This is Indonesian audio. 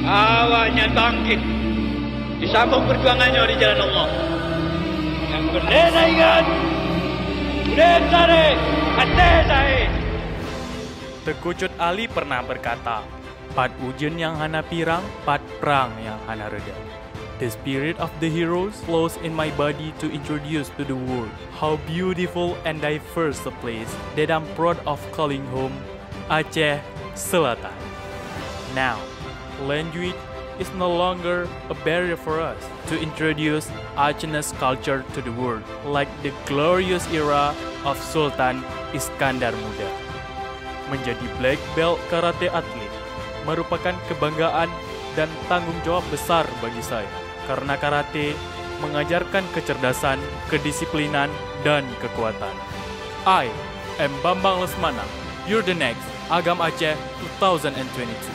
awaknya bangkit, disambung perjuangannya di jalan Allah. Yang bendera ingat, budaya tarik, hati saya. Tengku Cut Ali pernah berkata, "Pat ujian yang hana pirang, pat perang yang hana reda." The spirit of the heroes flows in my body to introduce to the world how beautiful and diverse a place that I'm proud of calling home, Aceh Selatan. Now, language is no longer a barrier for us to introduce Acehnese culture to the world, like the glorious era of Sultan Iskandar Muda. Menjadi black belt karate atlet merupakan kebanggaan dan tanggung jawab besar bagi saya, karena karate mengajarkan kecerdasan, kedisiplinan, dan kekuatan. I am Bambang Lesmana. You're the next Agam Aceh 2022.